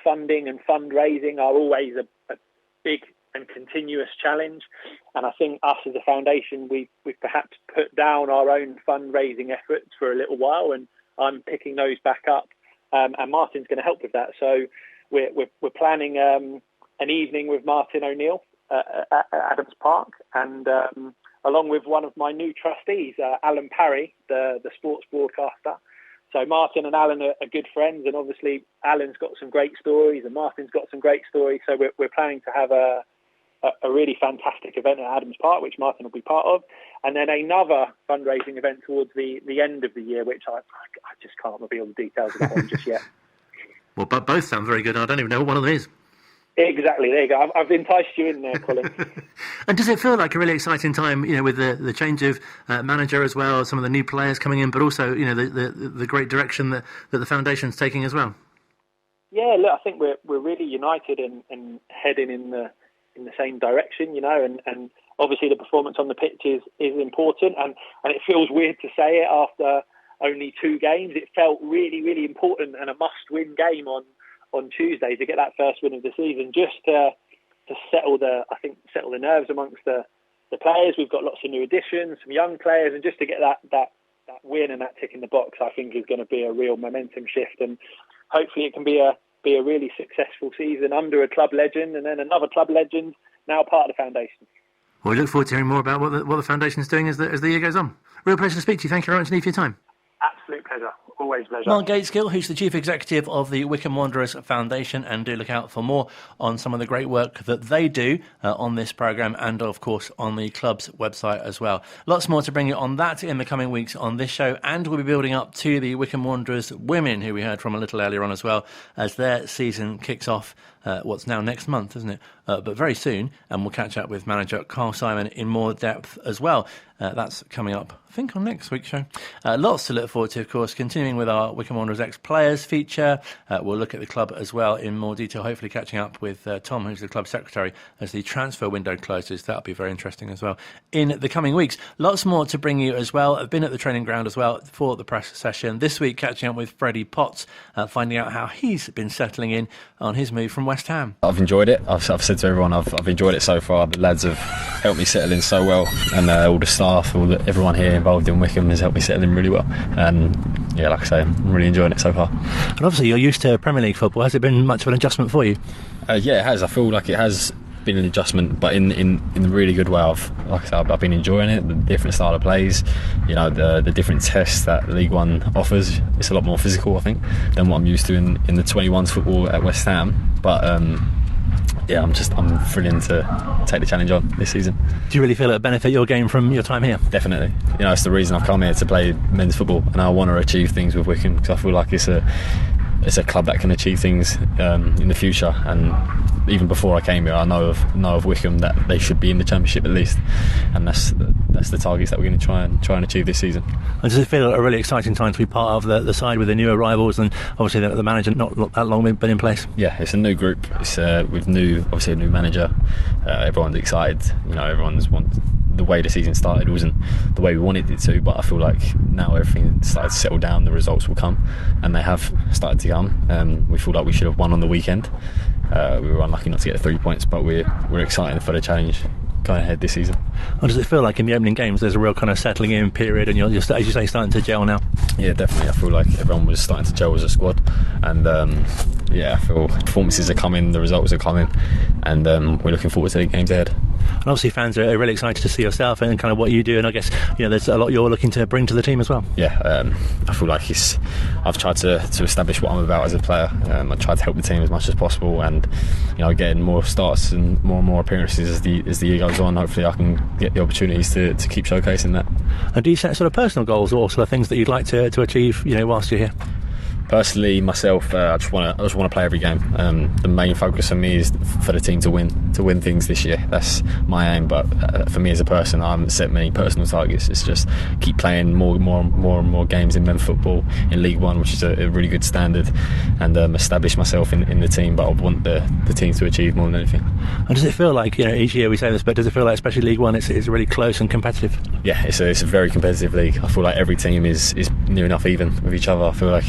Speaker 18: funding and fundraising are always a big and continuous challenge. And I think us as a foundation, we've perhaps put down our own fundraising efforts for a little while, and I'm picking those back up. And Martin's going to help with that. So we're planning an evening with Martin O'Neill at Adams Park, and along with one of my new trustees, Alan Parry, the sports broadcaster. So Martin and Alan are good friends, and obviously Alan's got some great stories and Martin's got some great stories. So we're planning to have a really fantastic event at Adams Park, which Martin will be part of, and then another fundraising event towards the end of the year, which I just can't reveal the details of that one just yet.
Speaker 3: Well, but both sound very good. I don't even know what one of them is.
Speaker 18: Exactly, there you go. I've enticed you in there, Colin.
Speaker 3: And does it feel like a really exciting time, with the change of manager as well, some of the new players coming in, but also, the great direction that the foundation's taking as well? Yeah, look, I think we're really united and heading in the same direction, and obviously the performance on the pitch is important, and it feels weird to say it after only 2 games. It felt really, really important and a must-win game on Tuesday to get that first win of the season, just to settle the nerves amongst the players. We've got lots of new additions, some young players, and just to get that win and that tick in the box, I think is going to be a real momentum shift, and hopefully it can be a really successful season under a club legend, and then another club legend now part of the foundation. Well, we look forward to hearing more about what the foundation's doing as the year goes on. Real pleasure to speak to you. Thank you very much indeed for your time.
Speaker 18: Absolute pleasure. Always pleasure.
Speaker 3: Mark Gaitskell, who's the Chief Executive of the Wycombe Wanderers Foundation, and do look out for more on some of the great work that they do on this programme and, of course, on the club's website as well. Lots more to bring you on that in the coming weeks on this show, and we'll be building up to the Wycombe Wanderers Women, who we heard from a little earlier on as well, as their season kicks off what's now next month, isn't it? But very soon, and we'll catch up with manager Carl Simon in more depth as well. That's coming up, I think, on next week's show. Lots to look forward to, of course, continuing with our Wycombe Wanderers ex-players feature. We'll look at the club as well in more detail, hopefully catching up with Tom, who's the club secretary, as the transfer window closes. That'll be very interesting as well in the coming weeks. Lots more to bring you as well. I've been at the training ground as well for the press session this week, catching up with Freddie Potts, finding out how he's been settling in on his move from West Ham.
Speaker 19: I've enjoyed it. I've said to everyone I've enjoyed it so far. The lads have helped me settle in so well, and all the staff, everyone here involved in Wycombe has helped me settle in really well. And yeah, like I say, I'm really enjoying it so far.
Speaker 3: And obviously you're used to Premier League football. Has it been much of an adjustment for you?
Speaker 19: Yeah, it has. I feel like it has been an adjustment, but in a really good way. I've been enjoying it. The different style of plays, the different tests that League One offers. It's a lot more physical, I think, than what I'm used to in the 21s football at West Ham. But yeah, I'm thrilling to take the challenge on this season.
Speaker 3: Do you really feel it benefit your game from your time here?
Speaker 19: Definitely. It's the reason I've come here to play men's football, and I want to achieve things with Wycombe, because I feel like it's a club that can achieve things in the future. And even before I came here, I know of Wycombe that they should be in the Championship at least, and that's the targets that we're going to try and achieve this season.
Speaker 3: And does it feel a really exciting time to be part of the side with the new arrivals, and obviously the manager not that long been in place?
Speaker 19: Yeah, it's a new group. It's with a new manager. Everyone's excited. Everyone's the way the season started wasn't the way we wanted it to, but I feel like now everything started to settle down. The results will come, and they have started to come. We feel like we should have won on the weekend. We were unlucky not to get the 3 points, but we're excited for the challenge going ahead this season.
Speaker 3: Or does it feel like in the opening games there's a real kind of settling in period, and you're just, as you say, starting to gel now?
Speaker 19: Yeah, definitely. I feel like everyone was starting to gel as a squad, and Yeah, I feel performances are coming, the results are coming, and we're looking forward to the games ahead.
Speaker 3: And obviously fans are really excited to see yourself and kind of what you do, and I guess there's a lot you're looking to bring to the team as well.
Speaker 19: Yeah, I feel like I've tried to establish what I'm about as a player. I try to help the team as much as possible, and getting more starts and more appearances as the year goes on. Hopefully I can get the opportunities to keep showcasing that.
Speaker 3: And do you set sort of personal goals or sort of things that you'd like to achieve whilst you're here?
Speaker 19: Personally, myself, I just want to play every game. The main focus for me is for the team to win things this year. That's my aim. But for me as a person, I haven't set many personal targets. It's just keep playing more and more games in men's football in League One, which is a really good standard, and establish myself in the team. But I want the team to achieve more than anything.
Speaker 3: And does it feel like each year we say this, but does it feel like, especially League One, it's really close and competitive?
Speaker 19: Yeah, it's a very competitive league. I feel like every team is near enough even with each other. I feel like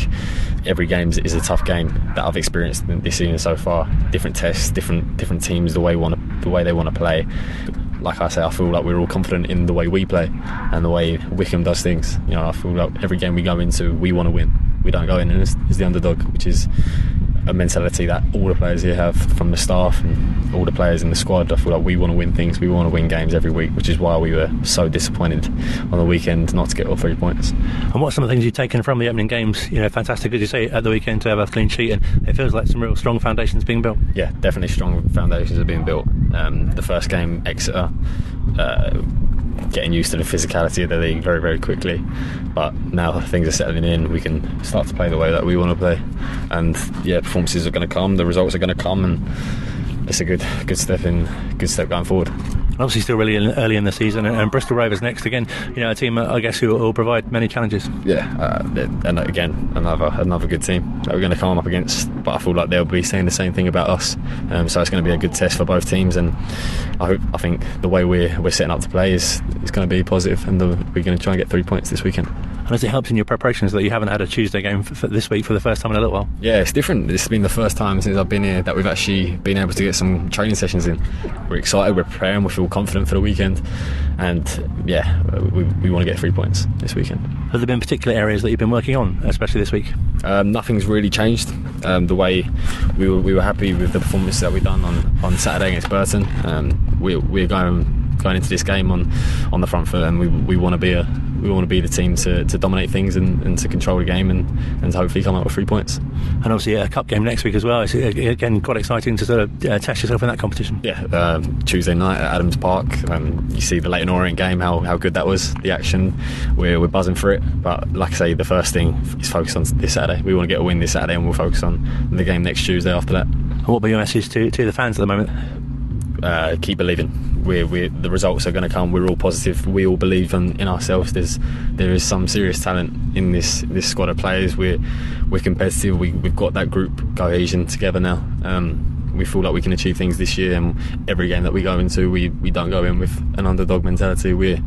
Speaker 19: every game is a tough game that I've experienced this season so far. Different tests, different teams, the way they want to play. Like I say, I feel like we're all confident in the way we play and the way Wycombe does things. I feel like every game we go into, we want to win. We don't go in as the underdog, which is a mentality that all the players here have, from the staff and all the players in the squad. I feel like we want to win things, we want to win games every week, which is why we were so disappointed on the weekend not to get all 3 points.
Speaker 3: And what's some of the things you've taken from the opening games? Fantastic, as you say, at the weekend to have a clean sheet, and it feels like some real strong foundations being built.
Speaker 19: Yeah, definitely strong foundations are being built. The first game, Exeter, getting used to the physicality of the league very, very quickly, but now things are settling in, we can start to play the way that we want to play, and performances are going to come, the results are going to come, and it's a good step going forward.
Speaker 3: Obviously still really early in the season, and Bristol Rovers next again, a team I guess who will provide many challenges.
Speaker 19: And again another good team that we're going to come up against, but I feel like they'll be saying the same thing about us, so it's going to be a good test for both teams, and I think the way we're setting up to play is going to be positive, and we're going to try and get 3 points this weekend.
Speaker 3: And has it helped in your preparations that you haven't had a Tuesday game for this week for the first time in a little while?
Speaker 19: Yeah, it's different. This has been the first time since I've been here that we've actually been able to get some training sessions in. We're excited, we're preparing, we feel confident for the weekend, and we want to get 3 points this weekend.
Speaker 3: Have there been particular areas that you've been working on, especially this week?
Speaker 19: Nothing's really changed. The way we were happy with the performance that we've done on Saturday against Burton. We're going into this game on the front foot, and we want to be the team to dominate things and to control the game and to hopefully come out with 3 points.
Speaker 3: And obviously a cup game next week as well. It's again quite exciting to sort of test yourself in that competition.
Speaker 19: Yeah, Tuesday night at Adams Park. You see the Leyton Orient game, how good that was, the action. We're buzzing for it, but like I say, the first thing is focus on this Saturday. We want to get a win this Saturday, and we'll focus on the game next Tuesday after that.
Speaker 3: And what will be your message to the fans at the moment?
Speaker 19: Keep believing. The results are going to come. We're all positive. We all believe in ourselves. There is some serious talent in this squad of players. We're competitive. We've got that group cohesion together now. We feel like we can achieve things this year, and every game that we go into, we don't go in with an underdog mentality. We're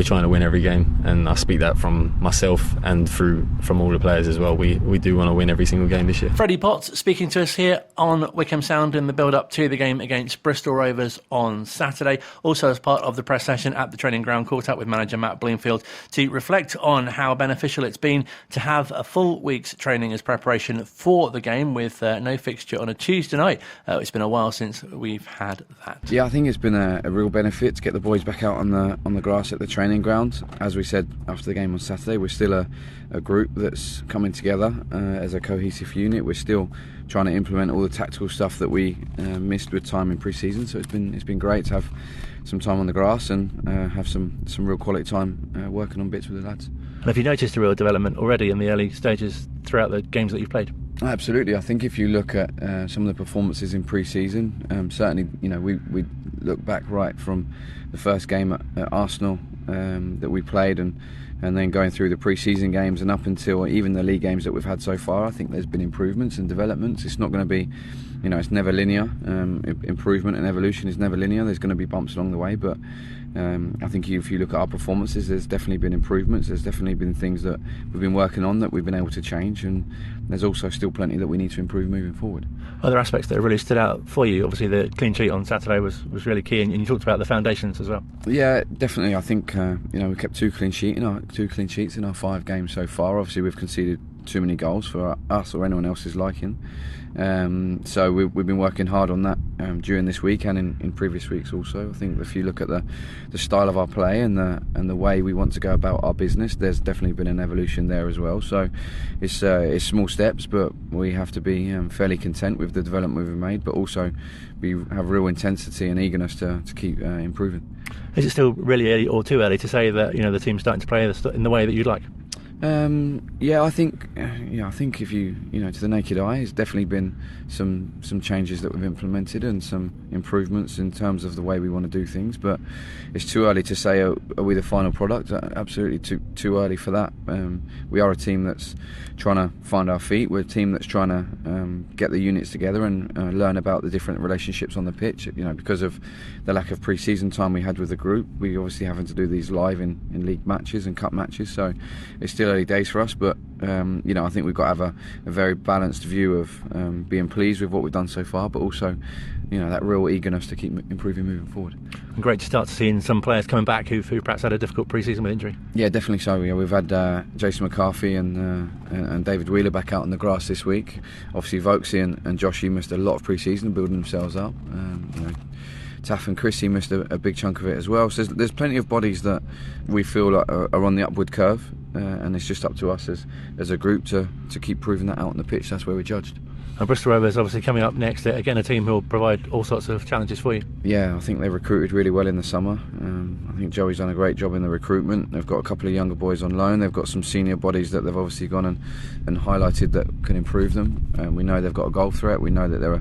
Speaker 19: trying to win every game, and I speak that from myself and from all the players as well. We do want to win every single game this year.
Speaker 3: Freddie Potts speaking to us here on Wycombe Sound in the build-up to the game against Bristol Rovers on Saturday. Also as part of the press session at the training ground, caught up with manager Matt Bloomfield to reflect on how beneficial it's been to have a full week's training as preparation for the game, with no fixture on a Tuesday night. It's been a while since we've had that.
Speaker 20: Yeah, I think it's been a real benefit to get the boys back out on the grass at the training ground. As we said after the game on Saturday, we're still a group that's coming together as a cohesive unit. We're still trying to implement all the tactical stuff that we missed with time in pre-season. So it's been great to have some time on the grass and have some real quality time working on bits with the lads.
Speaker 3: And have you noticed a real development already in the early stages throughout the games that you've played?
Speaker 20: Absolutely. I think if you look at some of the performances in pre-season, certainly, we look back right from the first game at Arsenal that we played, and then going through the pre-season games and up until even the league games that we've had so far. I think there's been improvements and developments. It's not going to be, it's never linear. Improvement and evolution is never linear. There's going to be bumps along the way, but I think if you look at our performances, there's definitely been improvements. There's definitely been things that we've been working on that we've been able to change, and there's also still plenty that we need to improve moving forward.
Speaker 3: Other aspects that really stood out for you, obviously the clean sheet on Saturday was really key, and you talked about the foundations as well.
Speaker 20: Yeah, definitely. I think we kept two clean sheets in our 5 games so far. Obviously we've conceded too many goals for us or anyone else's liking. So we've been working hard on that during this week and in previous weeks also. I think if you look at the style of our play and the way we want to go about our business, there's definitely been an evolution there as well. So it's small steps, but we have to be fairly content with the development we've made, but also we have real intensity and eagerness to keep improving.
Speaker 3: Is it still really early or too early to say that the team's starting to play in the way that you'd like?
Speaker 20: I think if you to the naked eye, it's definitely been some changes that we've implemented and some improvements in terms of the way we want to do things. But it's too early to say, are we the final product? Absolutely too early for that. We are a team that's trying to find our feet. We're a team that's trying to get the units together and learn about the different relationships on the pitch. Because of the lack of pre-season time we had with the group, we obviously having to do these live in league matches and cup matches. So it's still early days for us, but I think we've got to have a very balanced view of being pleased with what we've done so far, but also that real eagerness to keep improving moving forward.
Speaker 3: And great to start seeing some players coming back who perhaps had a difficult pre-season with injury.
Speaker 20: Yeah, definitely so. Yeah, we've had Jason McCarthy and David Wheeler back out on the grass this week. Obviously Vokesy and Joshy missed a lot of pre-season, building themselves up. Taff and Chrissy missed a big chunk of it as well. So there's plenty of bodies that we feel like are on the upward curve, and it's just up to us as a group to keep proving that out on the pitch. That's where we're judged.
Speaker 3: And Bristol Rovers obviously coming up next, again a team who will provide all sorts of challenges for you.
Speaker 20: Yeah, I think they recruited really well in the summer. I think Joey's done a great job in the recruitment. They've got a couple of younger boys on loan. They've got some senior bodies that they've obviously gone and highlighted that can improve them. We know they've got a goal threat. We know that they're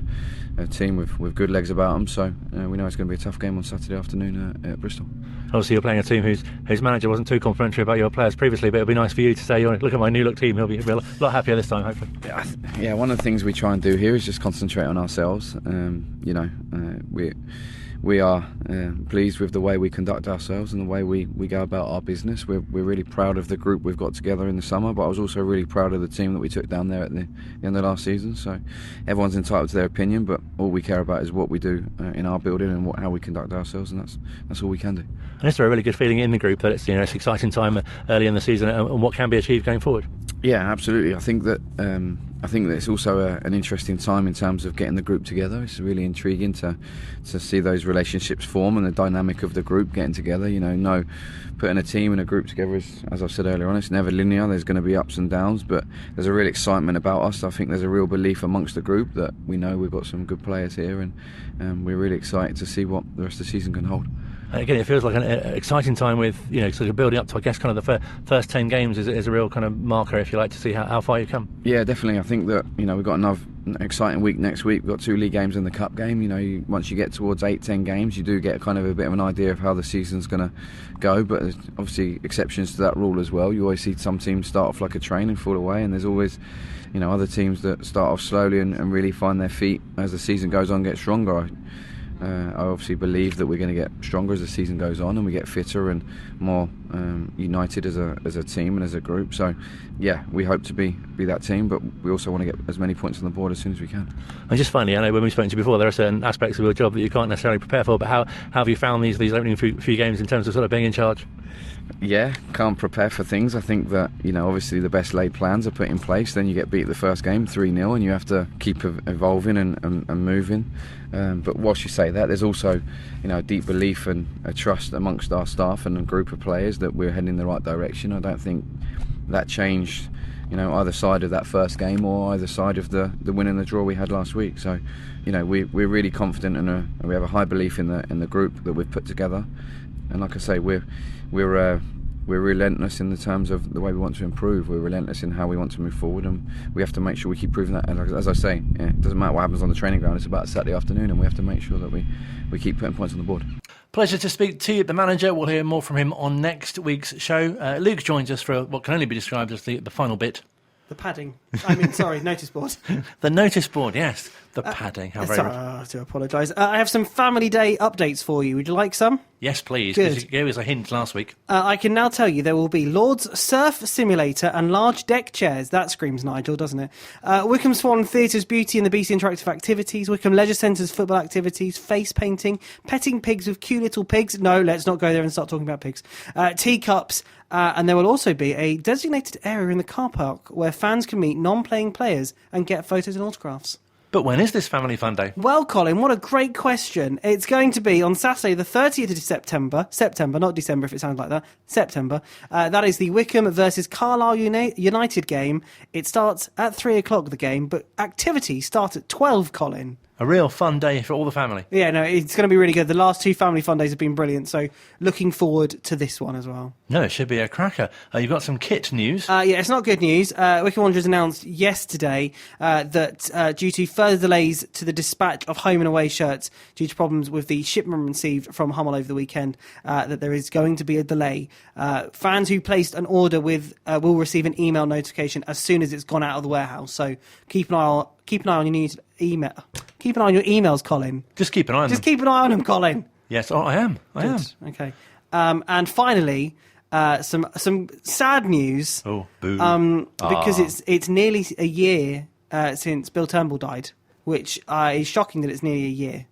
Speaker 20: a team with good legs about them. So we know it's going to be a tough game on Saturday afternoon at Bristol.
Speaker 3: Obviously you're playing a team whose manager wasn't too complimentary about your players previously, but it'll be nice for you to say, look at my new look team. He'll be a lot happier this time, hopefully.
Speaker 20: Yeah, one of the things we try and do here is just concentrate on ourselves. We are pleased with the way we conduct ourselves and the way we go about our business. We're really proud of the group we've got together in the summer, but I was also really proud of the team that we took down there at the end of last season. So everyone's entitled to their opinion, but all we care about is what we do in our building and how we conduct ourselves, and that's all we can do.
Speaker 3: And is there a really good feeling in the group that it's it's an exciting time early in the season and what can be achieved going forward?
Speaker 20: Yeah, absolutely. I think that it's also an interesting time in terms of getting the group together. It's really intriguing to see those relationships form and the dynamic of the group getting together. Putting a team and a group together is, as I've said earlier on, it's never linear. There's going to be ups and downs, but there's a real excitement about us. I think there's a real belief amongst the group that we know we've got some good players here, and we're really excited to see what the rest of the season can hold.
Speaker 3: And again, it feels like an exciting time with sort of building up to, I guess, kind of the first 10 games is a real kind of marker, if you like, to see how far you come.
Speaker 20: Yeah, definitely. I think that we've got another exciting week next week. We've got 2 league games and the cup game. Once you get towards 8-10 games, you do get kind of a bit of an idea of how the season's going to go. But there's obviously exceptions to that rule as well. You always see some teams start off like a train and fall away, and there's always other teams that start off slowly and really find their feet as the season goes on, get stronger. I obviously believe that we're going to get stronger as the season goes on, and we get fitter and more united as a team and as a group. So yeah, we hope to be that team, but we also want to get as many points on the board as soon as we can.
Speaker 3: And just finally, I know when we've spoken to you before, there are certain aspects of your job that you can't necessarily prepare for, but how have you found these opening few games in terms of sort of being in charge?
Speaker 20: Yeah, can't prepare for things. I think that obviously the best laid plans are put in place. Then you get beat the first game 3-0, and you have to keep evolving and moving. But whilst you say that, there's also a deep belief and a trust amongst our staff and a group of players that we're heading in the right direction. I don't think that changed either side of that first game or either side of the win and the draw we had last week. So we're really confident and we have a high belief in the group that we've put together. And like I say, we're relentless in the terms of the way we want to improve. We're relentless in how we want to move forward, and we have to make sure we keep proving that. And as I say, it doesn't matter what happens on the training ground. It's about Saturday afternoon, and we have to make sure that we keep putting points on the board.
Speaker 3: Pleasure to speak to you, the manager. We'll hear more from him on next week's show. Luke joins us for what can only be described as the final bit.
Speaker 21: The padding. Notice board.
Speaker 3: The notice board, yes. The padding. How very
Speaker 21: I do apologise. I have some Family Day updates for you. Would you like some?
Speaker 3: Yes, please. Because you gave us a hint last week.
Speaker 21: I can now tell you there will be Lord's Surf Simulator and large deck chairs. That screams Nigel, doesn't it? Wycombe Swan Theatre's Beauty and the Beast interactive activities. Wycombe Leisure Centre's football activities. Face painting. Petting pigs with cute little pigs. No, let's not go there and start talking about pigs. Teacups. And there will also be a designated area in the car park where fans can meet non-playing players and get photos and autographs.
Speaker 3: But when is this Family Fun Day?
Speaker 21: Well, Colin, what a great question. It's going to be on Saturday, the 30th of September, not December if it sounds like that, September. That is the Wycombe versus Carlisle United game. It starts at 3 o'clock, the game, but activities start at 12, Colin.
Speaker 3: A real fun day for all the family.
Speaker 21: Yeah, no, it's going to be really good. The last two Family Fun Days have been brilliant, so looking forward to this one as well.
Speaker 3: No, it should be a cracker. You've got some kit news.
Speaker 21: Yeah, it's not good news. Wycombe Wanderers announced yesterday that due to further delays to the dispatch of home and away shirts due to problems with the shipment received from Hummel over the weekend, that there is going to be a delay. Fans who placed an order with will receive an email notification as soon as it's gone out of the warehouse. So keep an eye on your email. Keep an eye on your emails, Colin.
Speaker 3: Just keep an eye on them.
Speaker 21: Just keep an eye on them, Colin.
Speaker 3: Yes, I am. I am.
Speaker 21: Okay. And finally, some sad news.
Speaker 3: Oh, boo.
Speaker 21: Because it's nearly a year since Bill Turnbull died, which is shocking that it's nearly a year.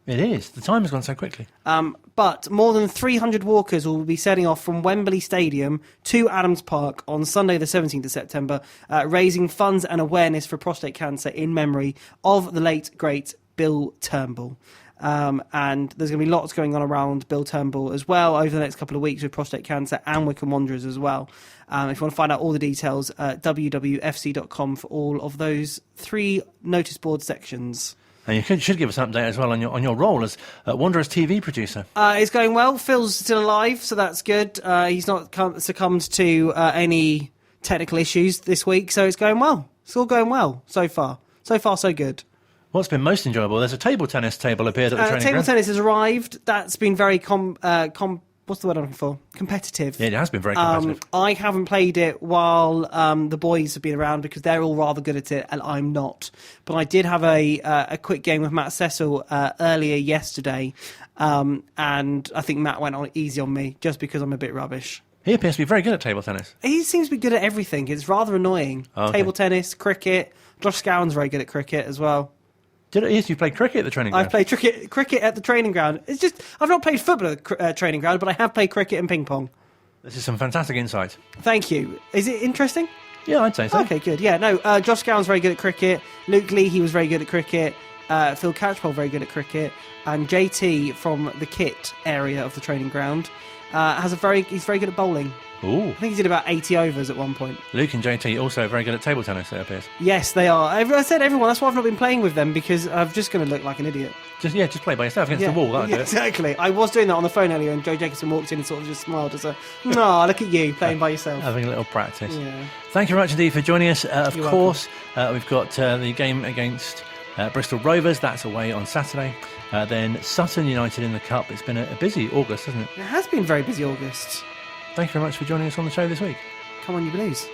Speaker 3: It is. The time has gone so quickly.
Speaker 21: But more than 300 walkers will be setting off from Wembley Stadium to Adams Park on Sunday the 17th of September, raising funds and awareness for prostate cancer in memory of the late, great Bill Turnbull. And there's going to be lots going on around Bill Turnbull as well over the next couple of weeks with prostate cancer and Wycombe Wanderers as well. If you want to find out all the details, www.fc.com for all of those 3 notice board sections.
Speaker 3: And you should give us an update as well on your role as Wanderers TV producer.
Speaker 21: It's going well. Phil's still alive, so that's good. He's not succumbed to any technical issues this week, so it's going well. It's all going well so far. So far, so good.
Speaker 3: What's been most enjoyable? There's a table tennis table appeared at the training ground.
Speaker 21: Table tennis has arrived. That's been very what's the word I'm looking for? Competitive.
Speaker 3: Yeah, it has been very competitive.
Speaker 21: I haven't played it while the boys have been around because they're all rather good at it and I'm not. But I did have a quick game with Matt Cecil earlier yesterday, and I think Matt went on easy on me just because I'm a bit rubbish.
Speaker 3: He appears to be very good at table tennis.
Speaker 21: He seems to be good at everything. It's rather annoying.
Speaker 3: Oh, okay.
Speaker 21: Table tennis, cricket. Josh Scowen's very good at cricket as well.
Speaker 3: Yes, you played cricket at the training ground.
Speaker 21: I've played cricket at the training ground. It's just I've not played football at the training ground, but I have played cricket and ping pong.
Speaker 3: This is some fantastic insight.
Speaker 21: Thank you. Is it interesting?
Speaker 3: Yeah, I'd say so.
Speaker 21: Okay, good. Yeah, no, Josh Scowen's very good at cricket. Luke Lee, he was very good at cricket. Phil Catchpole, very good at cricket. And JT from the kit area of the training ground he's very good at bowling.
Speaker 3: Ooh.
Speaker 21: I think he did about 80 overs at one point.
Speaker 3: Luke and JT also very good at table tennis, it appears.
Speaker 21: Yes, they are. I said everyone. That's why I've not been playing with them, because I'm just going to look like an idiot.
Speaker 3: Just play by yourself against the wall. That'll do it.
Speaker 21: Exactly. I was doing that on the phone earlier, and Joe Jacobson walked in and sort of just smiled as a, no, look at you playing by yourself.
Speaker 3: Having a little practice.
Speaker 21: Yeah.
Speaker 3: Thank you very much indeed for joining us. Of
Speaker 21: You're
Speaker 3: course, we've got the game against Bristol Rovers. That's away on Saturday. Then Sutton United in the Cup. It's been a busy August, hasn't it?
Speaker 21: It has been very busy August.
Speaker 3: Thank you very much for joining us on the show this week.
Speaker 21: Come on, you Blues.